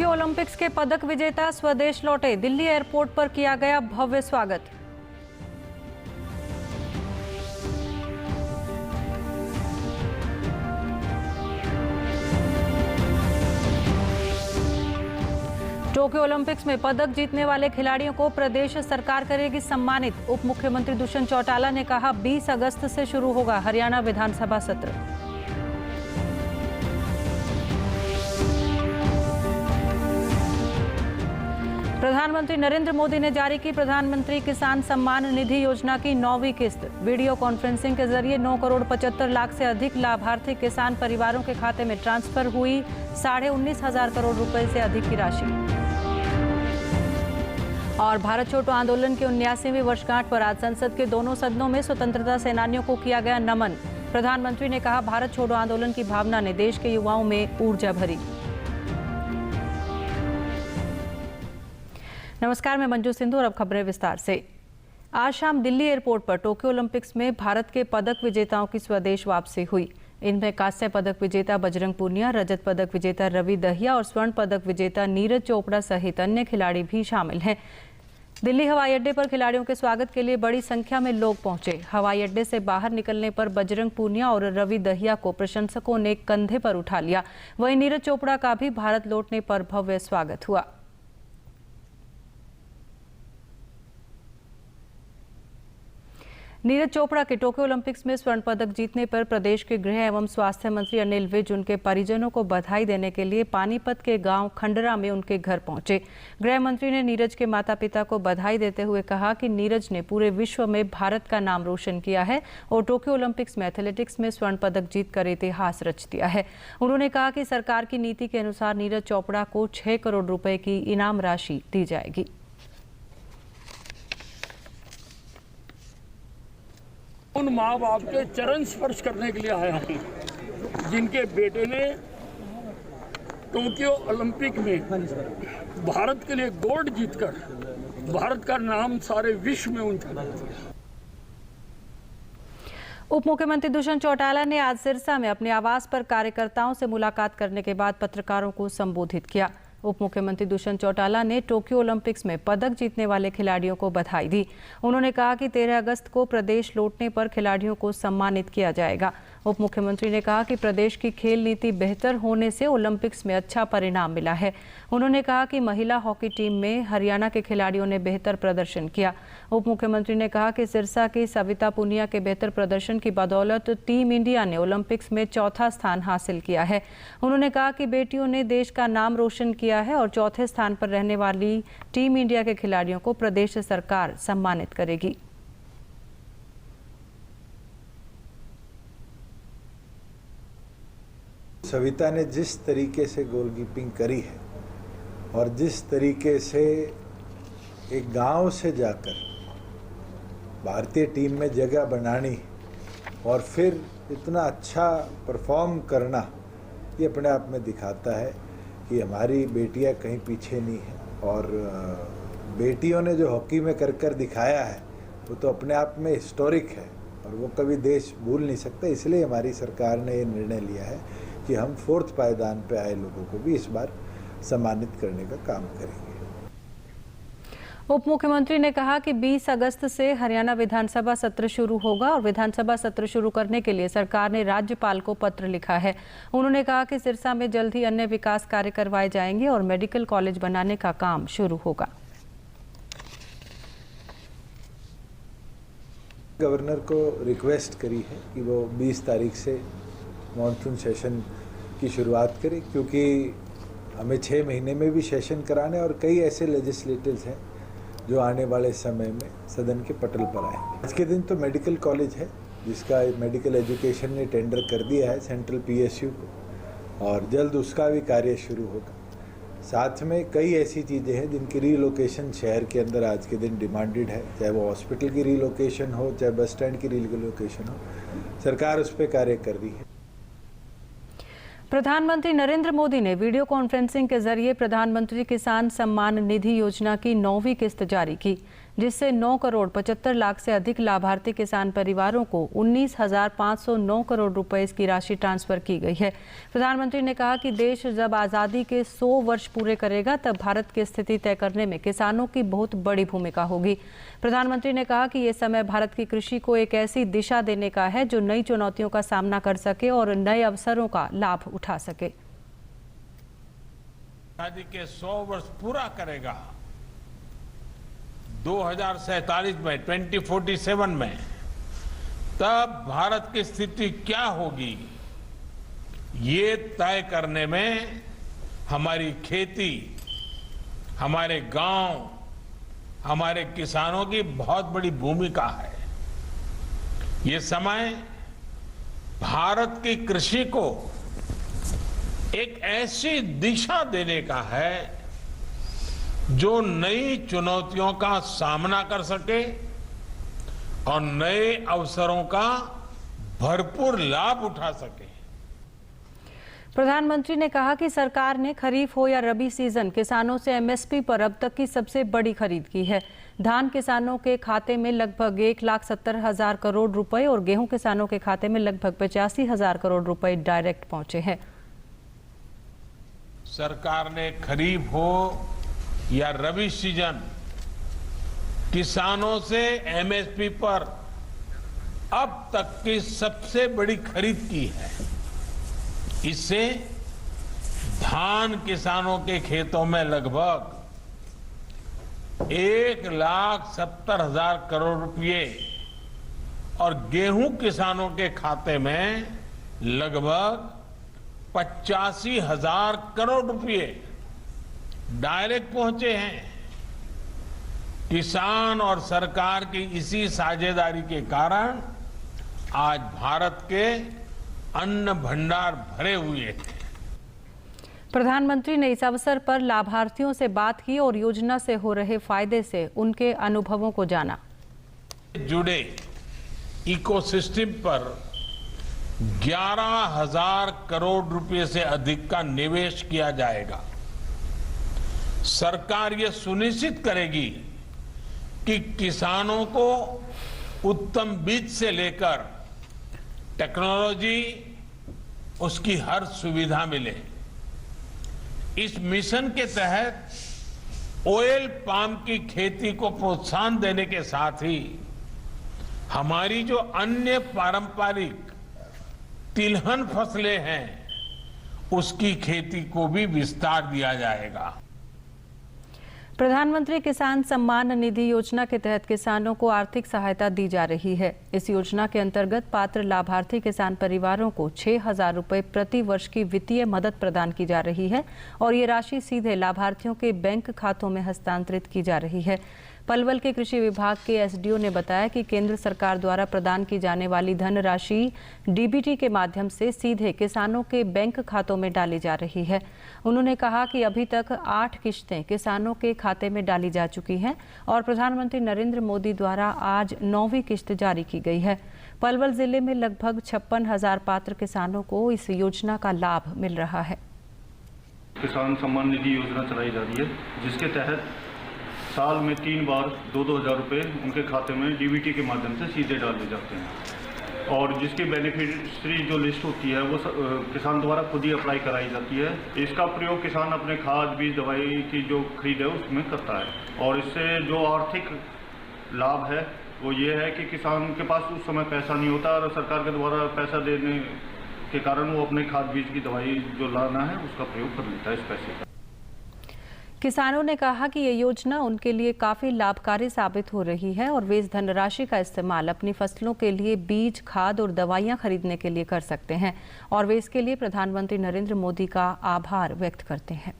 Tokyo Olympics के पदक विजेता स्वदेश लौटे। दिल्ली एयरपोर्ट पर किया गया भव्य स्वागत। टोक्यो ओलंपिक्स में पदक जीतने वाले खिलाड़ियों को प्रदेश सरकार करेगी सम्मानित। उप मुख्यमंत्री दुष्यंत चौटाला ने कहा 20 अगस्त से शुरू होगा हरियाणा विधानसभा सत्र। प्रधानमंत्री नरेंद्र मोदी ने जारी की प्रधानमंत्री किसान सम्मान निधि योजना की 9वीं किस्त। वीडियो कॉन्फ्रेंसिंग के जरिए 9 करोड़ 75 लाख से अधिक लाभार्थी किसान परिवारों के खाते में ट्रांसफर हुई 19,500 करोड़ रुपए से अधिक की राशि। और भारत छोड़ो आंदोलन की 79वीं वर्षगांठ पर आज संसद के दोनों सदनों में स्वतंत्रता सेनानियों को किया गया नमन। प्रधानमंत्री ने कहा भारत छोड़ो आंदोलन की भावना ने देश के युवाओं में ऊर्जा भरी। नमस्कार, मैं मंजू सिंधु और अब खबरें विस्तार से। आज शाम दिल्ली एयरपोर्ट पर टोक्यो ओलंपिक्स में भारत के पदक विजेताओं की स्वदेश वापसी हुई। इनमें कांस्य पदक विजेता बजरंग पूनिया, रजत पदक विजेता रवि दहिया और स्वर्ण पदक विजेता नीरज चोपड़ा सहित अन्य खिलाड़ी भी शामिल हैं। दिल्ली हवाई अड्डे पर खिलाड़ियों के स्वागत के लिए बड़ी संख्या में लोग पहुंचे। हवाई अड्डे से बाहर निकलने पर बजरंग पूनिया और रवि दहिया को प्रशंसकों ने कंधे पर उठा लिया। वहीं नीरज चोपड़ा का भी भारत लौटने पर भव्य स्वागत हुआ। नीरज चोपड़ा के टोक्यो ओलंपिक्स में स्वर्ण पदक जीतने पर प्रदेश के गृह एवं स्वास्थ्य मंत्री अनिल विज उनके परिजनों को बधाई देने के लिए पानीपत के गांव खंडरा में उनके घर पहुंचे। गृह मंत्री ने नीरज के माता पिता को बधाई देते हुए कहा कि नीरज ने पूरे विश्व में भारत का नाम रोशन किया है और टोक्यो ओलंपिक्स में एथलेटिक्स में स्वर्ण पदक जीतकर इतिहास रच दिया है। उन्होंने कहा कि सरकार की नीति के अनुसार नीरज चोपड़ा को 6 करोड़ रुपए की इनाम राशि दी जाएगी। उन माँ बाप के चरण स्पर्श करने के लिए आया हूँ जिनके बेटे ने टोक्यो ओलंपिक में भारत के लिए गोल्ड जीतकर भारत का नाम सारे विश्व में ऊंचा किया। उप मुख्यमंत्री दुष्यंत चौटाला ने आज सिरसा में अपने आवास पर कार्यकर्ताओं से मुलाकात करने के बाद पत्रकारों को संबोधित किया। उप मुख्यमंत्री दुष्यंत चौटाला ने टोक्यो ओलंपिक्स में पदक जीतने वाले खिलाड़ियों को बधाई दी। उन्होंने कहा कि 13 अगस्त को प्रदेश लौटने पर खिलाड़ियों को सम्मानित किया जाएगा। उप मुख्यमंत्री ने कहा कि प्रदेश की खेल नीति बेहतर होने से ओलंपिक्स में अच्छा परिणाम मिला है। उन्होंने कहा कि महिला हॉकी टीम में हरियाणा के खिलाड़ियों ने बेहतर प्रदर्शन किया। उप मुख्यमंत्री ने कहा कि सिरसा की सविता पुनिया के बेहतर प्रदर्शन की बदौलत टीम इंडिया ने ओलंपिक्स में चौथा स्थान हासिल किया है। उन्होंने कहा कि बेटियों ने देश का नाम रोशन किया है और चौथे स्थान पर रहने वाली टीम इंडिया के खिलाड़ियों को प्रदेश सरकार सम्मानित करेगी। सविता ने जिस तरीके से गोलकीपिंग करी है और जिस तरीके से एक गांव से जाकर भारतीय टीम में जगह बनानी और फिर इतना अच्छा परफॉर्म करना, ये अपने आप में दिखाता है कि हमारी बेटियां कहीं पीछे नहीं हैं। और बेटियों ने जो हॉकी में कर दिखाया है वो तो अपने आप में हिस्टोरिक है और वो कभी देश भूल नहीं सकता। इसलिए हमारी सरकार ने ये निर्णय लिया है कि हम 4th पायदान पे आए लोगों को भी इस बार सम्मानित करने का काम करेंगे। उप मुख्यमंत्री ने कहा कि 20 अगस्त से हरियाणा विधानसभा सत्र शुरू होगा और विधानसभा सत्र शुरू करने के लिए सरकार ने राज्यपाल को पत्र लिखा है। उन्होंने कहा कि सिरसा में जल्द ही अन्य विकास कार्य करवाए जाएंगे और मेडिकल कॉलेज बनाने का काम शुरू होगा। गवर्नर को रिक्वेस्ट करी है कि वो 20 तारीख से मॉनसून सेशन की शुरुआत करें, क्योंकि हमें 6 महीने में भी सेशन कराने और कई ऐसे लेजिस्लेटिव्स हैं जो आने वाले समय में सदन के पटल पर आएंगे। आज के दिन तो मेडिकल कॉलेज है जिसका मेडिकल एजुकेशन ने टेंडर कर दिया है सेंट्रल PSU को और जल्द उसका भी कार्य शुरू होगा। साथ में कई ऐसी चीज़ें हैं जिनकी रीलोकेशन शहर के अंदर आज के दिन डिमांडेड है, चाहे वो हॉस्पिटल की रीलोकेशन हो, चाहे बस स्टैंड की रीलोकेशन हो। सरकार उस पर कार्य कर रही है। प्रधानमंत्री नरेंद्र मोदी ने वीडियो कॉन्फ्रेंसिंग के जरिए प्रधानमंत्री किसान सम्मान निधि योजना की 9वीं किस्त जारी की। जिससे 9 करोड़ 75 लाख से अधिक लाभार्थी किसान परिवारों को 19,509 करोड़ रुपए की राशि ट्रांसफर की गई है। प्रधानमंत्री ने कहा कि देश जब आज़ादी के 100 वर्ष पूरे करेगा तब भारत की स्थिति तय करने में किसानों की बहुत बड़ी भूमिका होगी। प्रधानमंत्री ने कहा कि ये समय भारत की कृषि को एक ऐसी दिशा देने का है जो नई चुनौतियों का सामना कर सके और नए अवसरों का लाभ उठा सके। आजादी के 100 वर्ष पूरा करेगा 2047 में 2047 में, तब भारत की स्थिति क्या होगी ये तय करने में हमारी खेती, हमारे गांव, हमारे किसानों की बहुत बड़ी भूमिका है। ये समय भारत की कृषि को एक ऐसी दिशा देने का है जो नई चुनौतियों का सामना कर सके और नए अवसरों का भरपूर लाभ उठा सके। प्रधानमंत्री ने कहा कि सरकार ने खरीफ हो या रबी सीजन किसानों से एमएसपी पर अब तक की सबसे बड़ी खरीद की है। धान किसानों के खाते में लगभग 1,70,000 करोड़ रुपए और गेहूं किसानों के खाते में लगभग 85,000 करोड़ रुपए डायरेक्ट पहुंचे हैं। सरकार ने खरीफ हो या रबी सीजन किसानों से एमएसपी पर अब तक की सबसे बड़ी खरीद की है। इससे धान किसानों के खेतों में लगभग 1,70,000 करोड़ रुपए और गेहूं किसानों के खाते में लगभग 85,000 करोड़ रुपए डायरेक्ट पहुंचे हैं। किसान और सरकार की इसी साझेदारी के कारण आज भारत के अन्न भंडार भरे हुए हैं। प्रधानमंत्री ने इस अवसर पर लाभार्थियों से बात की और योजना से हो रहे फायदे से उनके अनुभवों को जाना। जुड़े इकोसिस्टम पर 11,000 करोड़ रुपए से अधिक का निवेश किया जाएगा। सरकार ये सुनिश्चित करेगी कि किसानों को उत्तम बीज से लेकर टेक्नोलॉजी, उसकी हर सुविधा मिले। इस मिशन के तहत ऑयल पाम की खेती को प्रोत्साहन देने के साथ ही हमारी जो अन्य पारंपरिक तिलहन फसलें हैं उसकी खेती को भी विस्तार दिया जाएगा। प्रधानमंत्री किसान सम्मान निधि योजना के तहत किसानों को आर्थिक सहायता दी जा रही है। इस योजना के अंतर्गत पात्र लाभार्थी किसान परिवारों को 6,000 रुपए प्रति वर्ष की वित्तीय मदद प्रदान की जा रही है और ये राशि सीधे लाभार्थियों के बैंक खातों में हस्तांतरित की जा रही है। पलवल के कृषि विभाग के एसडीओ ने बताया कि केंद्र सरकार द्वारा प्रदान की जाने वाली धनराशि डीबीटी के माध्यम से सीधे किसानों के बैंक खातों में डाली जा रही है। उन्होंने कहा कि अभी तक 8 किश्तें किसानों के खाते में डाली जा चुकी हैं और प्रधानमंत्री नरेंद्र मोदी द्वारा आज 9वीं किश्त जारी की गई है। पलवल जिले में लगभग 56,000 पात्र किसानों को इस योजना का लाभ मिल रहा है। किसान सम्मान निधि योजना चलाई जा रही है, जिसके तहत साल में 3 बार 2-2 हज़ार रुपये उनके खाते में डीबीटी के माध्यम से सीधे डाले जाते हैं और जिसकी बेनिफिशियरी जो लिस्ट होती है वो किसान द्वारा खुद ही अप्लाई कराई जाती है। इसका प्रयोग किसान अपने खाद, बीज, दवाई की जो खरीद है उसमें करता है और इससे जो आर्थिक लाभ है वो ये है कि किसान के पास उस समय पैसा नहीं होता और सरकार के द्वारा पैसा देने के कारण वो अपने खाद, बीज की दवाई जो लाना है उसका प्रयोग कर लेता है इस पैसे का। किसानों ने कहा कि ये योजना उनके लिए काफ़ी लाभकारी साबित हो रही है और वे इस धनराशि का इस्तेमाल अपनी फसलों के लिए बीज, खाद और दवाइयां खरीदने के लिए कर सकते हैं और वे इसके लिए प्रधानमंत्री नरेंद्र मोदी का आभार व्यक्त करते हैं।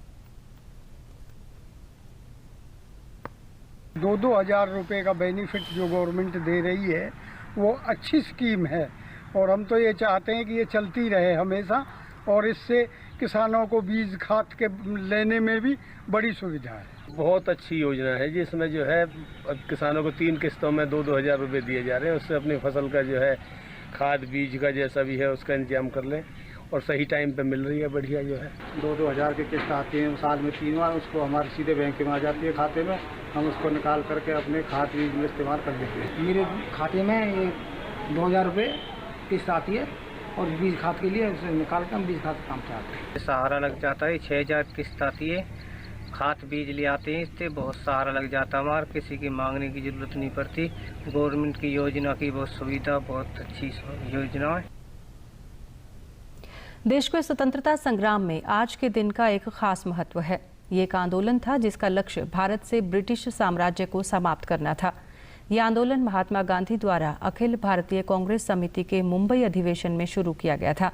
2-2 हज़ार रुपये का बेनिफिट जो गवर्नमेंट दे रही है वो अच्छी स्कीम है और हम तो ये चाहते हैं कि ये चलती रहे हमेशा और इससे किसानों को बीज, खाद के लेने में भी बड़ी सुविधा है। बहुत अच्छी योजना है जिसमें जो है किसानों को 3 किस्तों में 2-2 हज़ार रुपये दिए जा रहे हैं। उससे अपनी फसल का जो है खाद, बीज का जैसा भी है उसका इंतजाम कर लें और सही टाइम पे मिल रही है, बढ़िया जो है। 2-2 हज़ार की किस्त आती है साल में 3 बार, उसको हमारे सीधे बैंक में आ जाती है खाते में, हम उसको निकाल करके अपने खाद बीज में इस्तेमाल कर देते हैं। मेरे खाते में ये 2,000 रुपये किस्त आती है और बीज खाद के लिए उसे निकाल कर हम बीज खाद काम चलाते हैं। सहारा लग जाता है, 6,000 किस्त आती है, खाद बीज ले आते हैं, इससे बहुत सहारा लग जाता है हमारा, किसी की मांगने की जरूरत नहीं पड़ती। गवर्नमेंट की योजना की बहुत सुविधा, बहुत अच्छी योजना है। देश के स्वतंत्रता संग्राम में आज के दिन का एक खास महत्व है। ये एक आंदोलन था जिसका लक्ष्य भारत से ब्रिटिश साम्राज्य को समाप्त करना था। ये आंदोलन महात्मा गांधी द्वारा अखिल भारतीय कांग्रेस समिति के मुंबई अधिवेशन में शुरू किया गया था।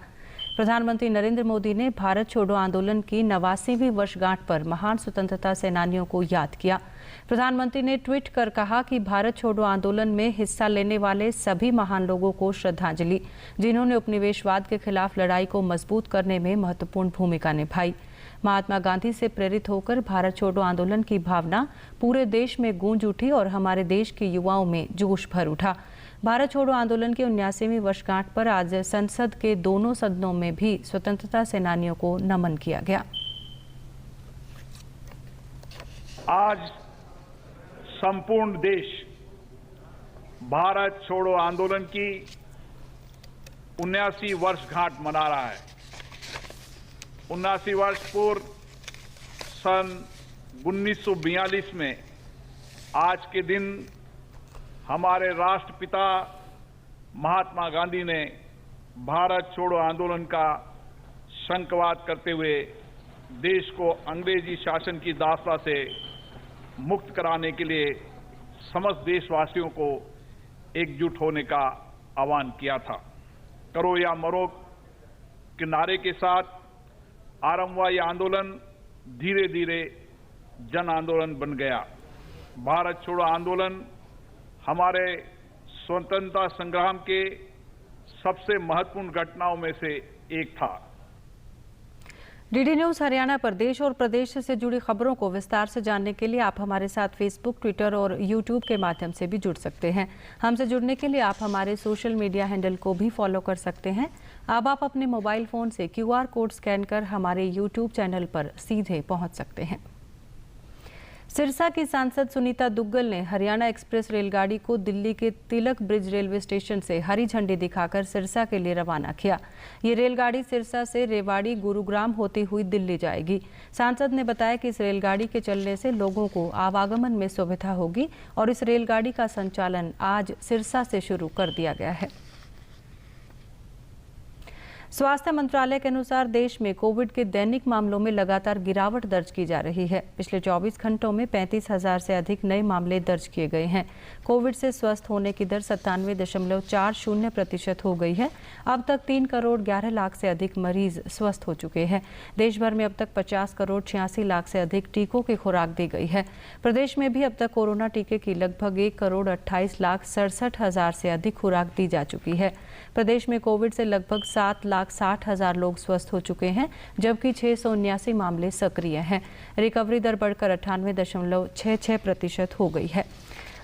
प्रधानमंत्री नरेंद्र मोदी ने भारत छोड़ो आंदोलन की 89वीं वर्षगांठ पर महान स्वतंत्रता सेनानियों को याद किया। प्रधानमंत्री ने ट्वीट कर कहा कि भारत छोड़ो आंदोलन में हिस्सा लेने वाले सभी महान लोगों को श्रद्धांजलि, जिन्होंने उपनिवेशवाद के खिलाफ लड़ाई को मजबूत करने में महत्वपूर्ण भूमिका निभाई। महात्मा गांधी से प्रेरित होकर भारत छोड़ो आंदोलन की भावना पूरे देश में गूंज उठी और हमारे देश के युवाओं में जोश भर उठा। भारत छोड़ो आंदोलन की 79वीं वर्षगांठ पर आज संसद के दोनों सदनों में भी स्वतंत्रता सेनानियों को नमन किया गया। आज संपूर्ण देश भारत छोड़ो आंदोलन की 79वीं वर्षगांठ मना रहा है। 79 वर्ष पूर्व सन 1942 में आज के दिन हमारे राष्ट्रपिता महात्मा गांधी ने भारत छोड़ो आंदोलन का शंखवाद करते हुए देश को अंग्रेजी शासन की दास्ता से मुक्त कराने के लिए समस्त देशवासियों को एकजुट होने का आह्वान किया था। करो या मरो के नारे के साथ आरंभ हुआ यह आंदोलन धीरे धीरे जन आंदोलन बन गया। भारत छोड़ो आंदोलन हमारे स्वतंत्रता संग्राम के सबसे महत्वपूर्ण घटनाओं में से एक था। डीडी न्यूज हरियाणा पर देश और प्रदेश से जुड़ी खबरों को विस्तार से जानने के लिए आप हमारे साथ फेसबुक, ट्विटर और यूट्यूब के माध्यम से भी जुड़ सकते हैं। हमसे जुड़ने के लिए आप हमारे सोशल मीडिया हैंडल को भी फॉलो कर सकते हैं। अब आप अपने मोबाइल फोन से QR कोड स्कैन कर हमारे यूट्यूब चैनल पर सीधे पहुंच सकते हैं। सिरसा की सांसद सुनीता दुग्गल ने हरियाणा एक्सप्रेस रेलगाड़ी को दिल्ली के तिलक ब्रिज रेलवे स्टेशन से हरी झंडी दिखाकर सिरसा के लिए रवाना किया। ये रेलगाड़ी सिरसा से रेवाड़ी गुरुग्राम होती हुई दिल्ली जाएगी। सांसद ने बताया कि इस रेलगाड़ी के चलने से लोगों को आवागमन में सुविधा होगी और इस रेलगाड़ी का संचालन आज सिरसा से शुरू कर दिया गया है। स्वास्थ्य मंत्रालय के अनुसार देश में कोविड के दैनिक मामलों में लगातार गिरावट दर्ज की जा रही है। पिछले 24 घंटों में 35,000 से अधिक नए मामले दर्ज किए गए हैं। कोविड से स्वस्थ होने की दर 97.40% हो गई है। अब तक 3 करोड़ 11 लाख से अधिक मरीज स्वस्थ हो चुके हैं। देश भर में अब तक 50 करोड़ 86 लाख से अधिक टीकों की खुराक दी गई है। प्रदेश में भी अब तक कोरोना टीके की लगभग 1 करोड़ 28 लाख 67 हजार से अधिक खुराक दी जा चुकी है। प्रदेश में कोविड से लगभग 7,60,000 लोग स्वस्थ हो चुके हैं, जबकि 679 मामले सक्रिय हैं। रिकवरी दर बढ़कर 98.66% हो गई है।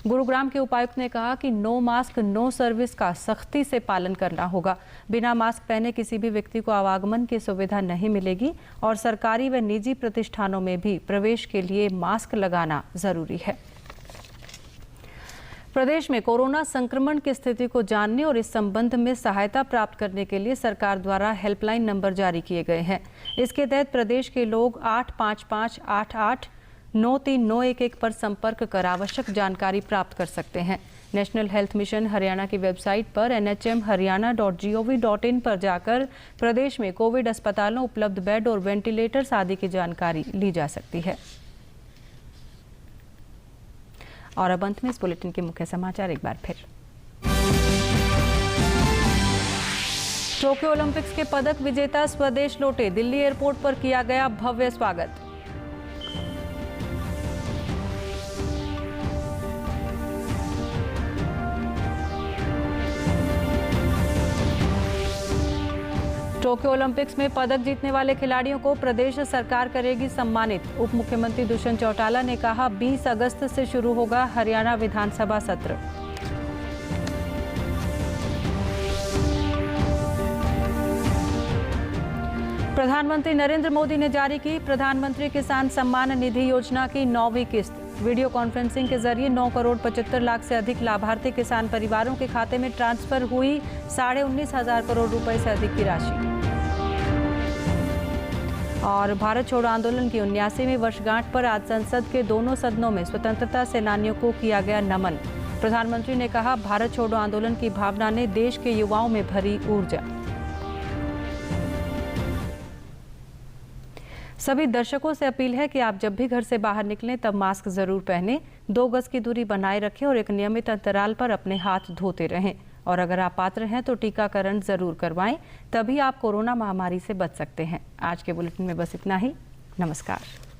गुरुग्राम के उपायुक्त ने कहा कि नो मास्क नो सर्विस का सख्ती से पालन करना होगा। बिना मास्क पहने किसी भी व्यक्ति को आवागमन की सुविधा नहीं मिलेगी और सरकारी व निजी प्रतिष्ठानों में भी प्रवेश के लिए मास्क लगाना जरूरी है। प्रदेश में कोरोना संक्रमण की स्थिति को जानने और इस संबंध में सहायता प्राप्त करने के लिए सरकार द्वारा हेल्पलाइन नंबर जारी किए गए हैं। इसके तहत प्रदेश के लोग 85588939111 पर संपर्क कर आवश्यक जानकारी प्राप्त कर सकते हैं। नेशनल हेल्थ मिशन हरियाणा की वेबसाइट पर nhmharyana.gov.in पर जाकर प्रदेश में कोविड अस्पतालों, उपलब्ध बेड और वेंटिलेटर्स आदि की जानकारी ली जा सकती है। और अब अंत में इस बुलेटिन के मुख्य समाचार एक बार फिर। टोक्यो ओलंपिक्स के पदक विजेता स्वदेश लौटे, दिल्ली एयरपोर्ट पर किया गया भव्य स्वागत। टोक्यो ओलंपिक्स में पदक जीतने वाले खिलाड़ियों को प्रदेश सरकार करेगी सम्मानित। उप मुख्यमंत्री दुष्यंत चौटाला ने कहा 20 अगस्त से शुरू होगा हरियाणा विधानसभा सत्र। प्रधानमंत्री नरेंद्र मोदी ने जारी की प्रधानमंत्री किसान सम्मान निधि योजना की 9वीं किस्त। वीडियो कॉन्फ्रेंसिंग के जरिए 9 करोड़ 75 लाख से अधिक लाभार्थी किसान परिवारों के खाते में ट्रांसफर हुई 19,500 करोड़ रुपए से अधिक की राशि। और भारत छोड़ो आंदोलन की 79वीं वर्षगांठ पर आज संसद के दोनों सदनों में स्वतंत्रता सेनानियों को किया गया नमन। प्रधानमंत्री ने कहा, भारत छोड़ो आंदोलन की भावना ने देश के युवाओं में भरी ऊर्जा। सभी दर्शकों से अपील है कि आप जब भी घर से बाहर निकलें तब मास्क जरूर पहनें, 2 गज की दूरी बनाए रखें और एक नियमित अंतराल पर अपने हाथ धोते रहें। और अगर आप पात्र हैं तो टीकाकरण जरूर करवाएं, तभी आप कोरोना महामारी से बच सकते हैं। आज के बुलेटिन में बस इतना ही। नमस्कार।